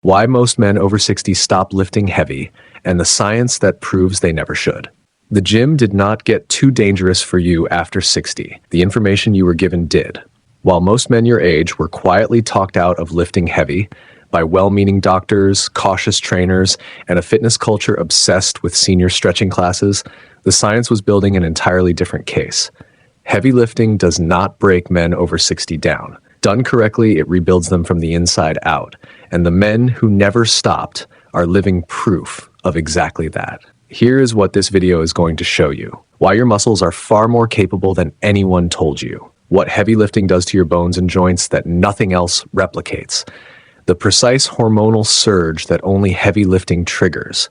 Why most men over 60 stop lifting heavy, and the science that proves they never should. The gym did not get too dangerous for you after 60. The information you were given did. While most men your age were quietly talked out of lifting heavy by well-meaning doctors, cautious trainers, and a fitness culture obsessed with senior stretching classes, the science was building an entirely different case. Heavy lifting does not break men over 60 down. Done correctly, it rebuilds them from the inside out. And the men who never stopped are living proof of exactly that. Here is what this video is going to show you. Why your muscles are far more capable than anyone told you. What heavy lifting does to your bones and joints that nothing else replicates. The precise hormonal surge that only heavy lifting triggers.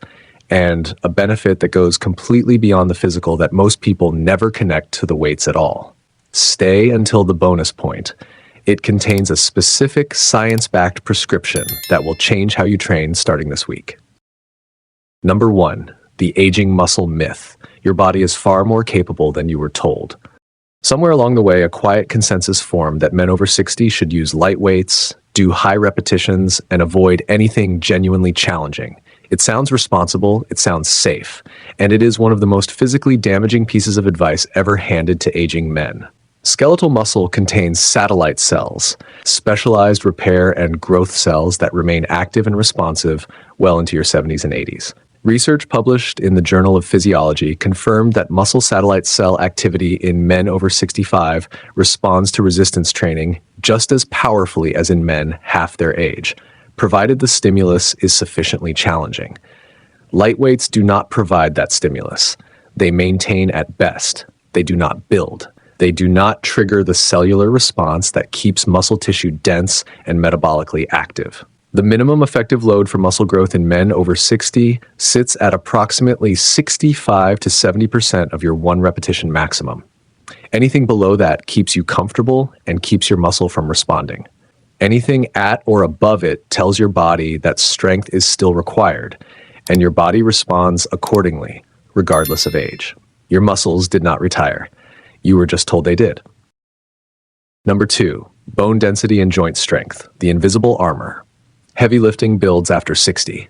And a benefit that goes completely beyond the physical that most people never connect to the weights at all. Stay until the bonus point. It contains a specific science-backed prescription that will change how you train starting this week. Number 1, the aging muscle myth. Your body is far more capable than you were told. Somewhere along the way, a quiet consensus formed that men over 60 should use light weights, do high repetitions, and avoid anything genuinely challenging. It sounds responsible, it sounds safe, and it is one of the most physically damaging pieces of advice ever handed to aging men. Skeletal muscle contains satellite cells, specialized repair and growth cells that remain active and responsive well into your 70s and 80s. Research published in the Journal of Physiology confirmed that muscle satellite cell activity in men over 65 responds to resistance training just as powerfully as in men half their age, provided the stimulus is sufficiently challenging. Light weights do not provide that stimulus. They maintain at best. They do not build. They do not trigger the cellular response that keeps muscle tissue dense and metabolically active. The minimum effective load for muscle growth in men over 60 sits at approximately 65 to 70% of your 1 repetition maximum. Anything below that keeps you comfortable and keeps your muscle from responding. Anything at or above it tells your body that strength is still required, and your body responds accordingly, regardless of age. Your muscles did not retire. You were just told they did. Number 2, bone density and joint strength, the invisible armor. Heavy lifting builds after 60.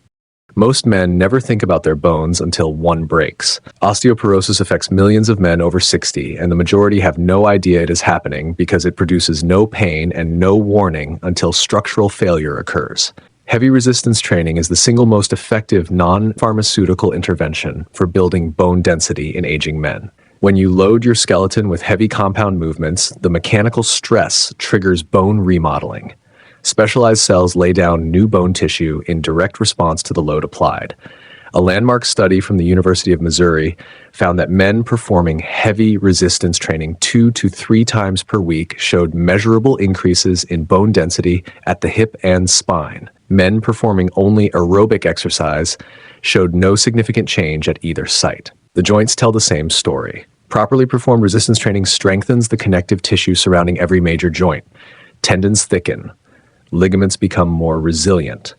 Most men never think about their bones until one breaks. Osteoporosis affects millions of men over 60, and the majority have no idea it is happening because it produces no pain and no warning until structural failure occurs. Heavy resistance training is the single most effective non-pharmaceutical intervention for building bone density in aging men. When you load your skeleton with heavy compound movements, the mechanical stress triggers bone remodeling. Specialized cells lay down new bone tissue in direct response to the load applied. A landmark study from the University of Missouri found that men performing heavy resistance training 2 to 3 times per week showed measurable increases in bone density at the hip and spine. Men performing only aerobic exercise showed no significant change at either site. The joints tell the same story. Properly performed resistance training strengthens the connective tissue surrounding every major joint. Tendons thicken. Ligaments become more resilient.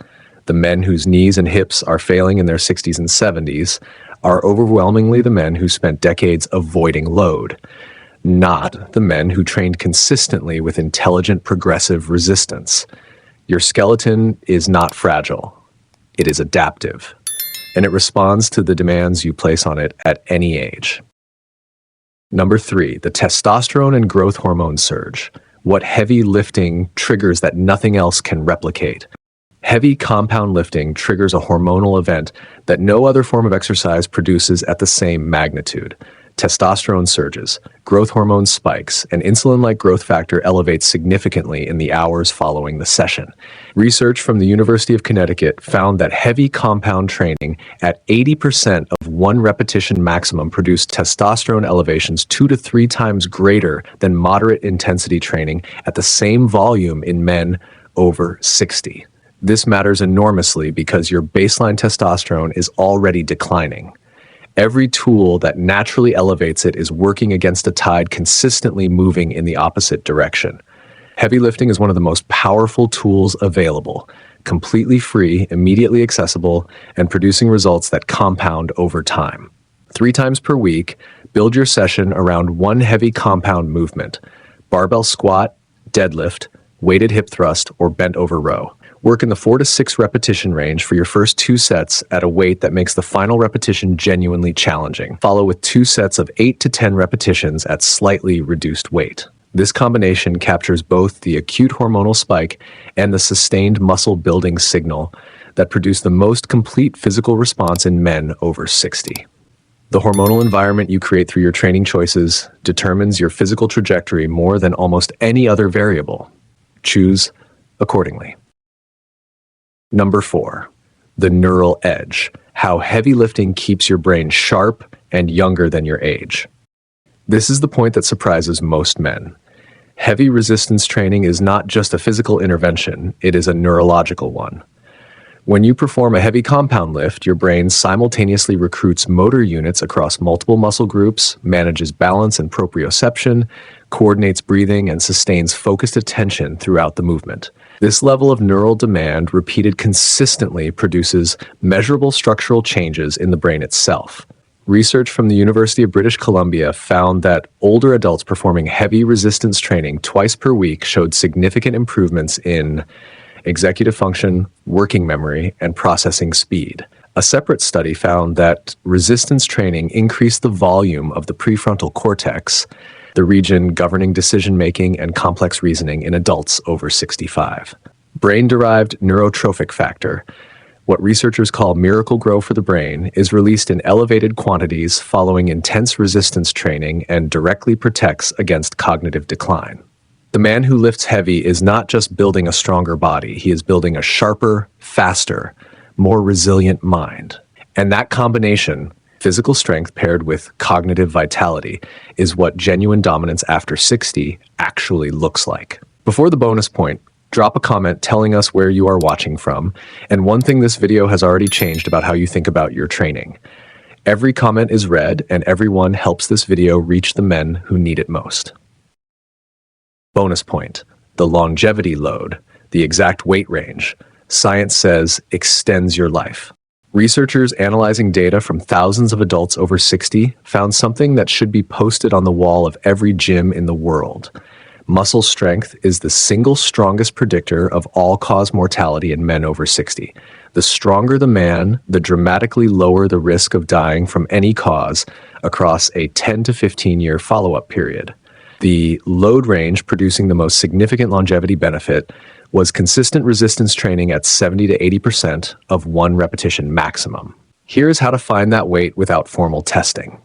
The men whose knees and hips are failing in their 60s and 70s are overwhelmingly the men who spent decades avoiding load, not the men who trained consistently with intelligent progressive resistance. Your skeleton is not fragile. It is adaptive, and it responds to the demands you place on it at any age. Number 3, the testosterone and growth hormone surge. What heavy lifting triggers that nothing else can replicate. Heavy compound lifting triggers a hormonal event that no other form of exercise produces at the same magnitude. Testosterone surges, growth hormone spikes, and insulin-like growth factor elevates significantly in the hours following the session. Research from the University of Connecticut found that heavy compound training at 80% of 1 repetition maximum produced testosterone elevations 2 to 3 times greater than moderate intensity training at the same volume in men over 60. This matters enormously because your baseline testosterone is already declining. Every tool that naturally elevates it is working against a tide consistently moving in the opposite direction. Heavy lifting is one of the most powerful tools available, completely free, immediately accessible, and producing results that compound over time. 3 times per week, build your session around 1 heavy compound movement: barbell squat, deadlift, weighted hip thrust, or bent over row. Work in the 4 to 6 repetition range for your first 2 sets at a weight that makes the final repetition genuinely challenging. Follow with 2 sets of 8 to 10 repetitions at slightly reduced weight. This combination captures both the acute hormonal spike and the sustained muscle building signal that produce the most complete physical response in men over 60. The hormonal environment you create through your training choices determines your physical trajectory more than almost any other variable. Choose accordingly. Number 4, the neural edge, how heavy lifting keeps your brain sharp and younger than your age. This is the point that surprises most men. Heavy resistance training is not just a physical intervention, it is a neurological one. When you perform a heavy compound lift, your brain simultaneously recruits motor units across multiple muscle groups, manages balance and proprioception, coordinates breathing, and sustains focused attention throughout the movement. This level of neural demand, repeated consistently, produces measurable structural changes in the brain itself. Research from the University of British Columbia found that older adults performing heavy resistance training twice per week showed significant improvements in executive function, working memory, and processing speed. A separate study found that resistance training increased the volume of the prefrontal cortex, the region governing decision-making and complex reasoning in adults over 65. Brain-derived neurotrophic factor, what researchers call miracle grow for the brain, is released in elevated quantities following intense resistance training and directly protects against cognitive decline. The man who lifts heavy is not just building a stronger body, he is building a sharper, faster, more resilient mind. And that combination, physical strength paired with cognitive vitality, is what genuine dominance after 60 actually looks like. Before the bonus point, drop a comment telling us where you are watching from, and one thing this video has already changed about how you think about your training. Every comment is read, and everyone helps this video reach the men who need it most. Bonus point, the longevity load, the exact weight range, science says extends your life. Researchers analyzing data from thousands of adults over 60 found something that should be posted on the wall of every gym in the world. Muscle strength is the single strongest predictor of all-cause mortality in men over 60. The stronger the man, the dramatically lower the risk of dying from any cause across a 10 to 15-year follow-up period. The load range producing the most significant longevity benefit was consistent resistance training at 70 to 80% of 1 repetition maximum. Here's how to find that weight without formal testing.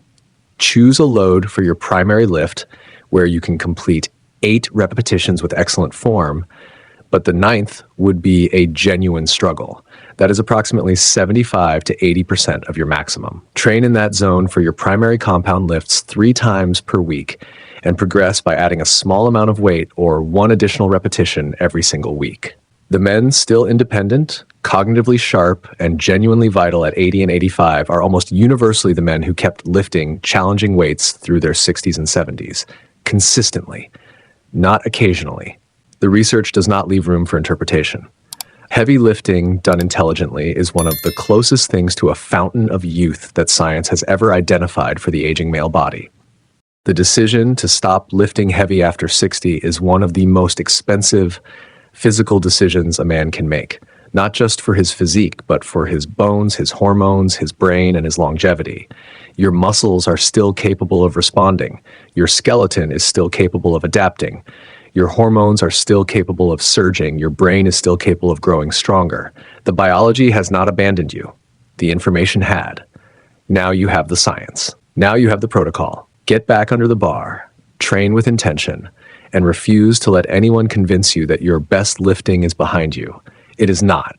Choose a load for your primary lift where you can complete 8 repetitions with excellent form, but the 9th would be a genuine struggle. That is approximately 75 to 80% of your maximum. Train in that zone for your primary compound lifts 3 times per week and progress by adding a small amount of weight or 1 additional repetition every single week. The men still independent, cognitively sharp, and genuinely vital at 80 and 85 are almost universally the men who kept lifting challenging weights through their 60s and 70s, consistently, not occasionally. The research does not leave room for interpretation. Heavy lifting done intelligently is one of the closest things to a fountain of youth that science has ever identified for the aging male body. The decision to stop lifting heavy after 60 is one of the most expensive physical decisions a man can make, not just for his physique, but for his bones, his hormones, his brain, and his longevity. Your muscles are still capable of responding. Your skeleton is still capable of adapting. Your hormones are still capable of surging. Your brain is still capable of growing stronger. The biology has not abandoned you. The information had. Now you have the science. Now you have the protocol. Get back under the bar, train with intention, and refuse to let anyone convince you that your best lifting is behind you. It is not.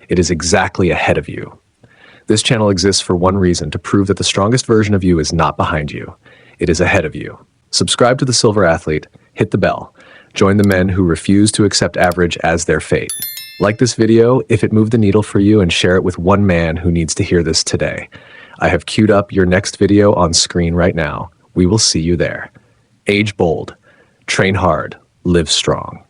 It is exactly ahead of you. This channel exists for one reason, to prove that the strongest version of you is not behind you. It is ahead of you. Subscribe to The Silver Athlete, hit the bell, join the men who refuse to accept average as their fate. Like this video if it moved the needle for you, and share it with one man who needs to hear this today. I have queued up your next video on screen right now. We will see you there. Age bold, train hard, live strong.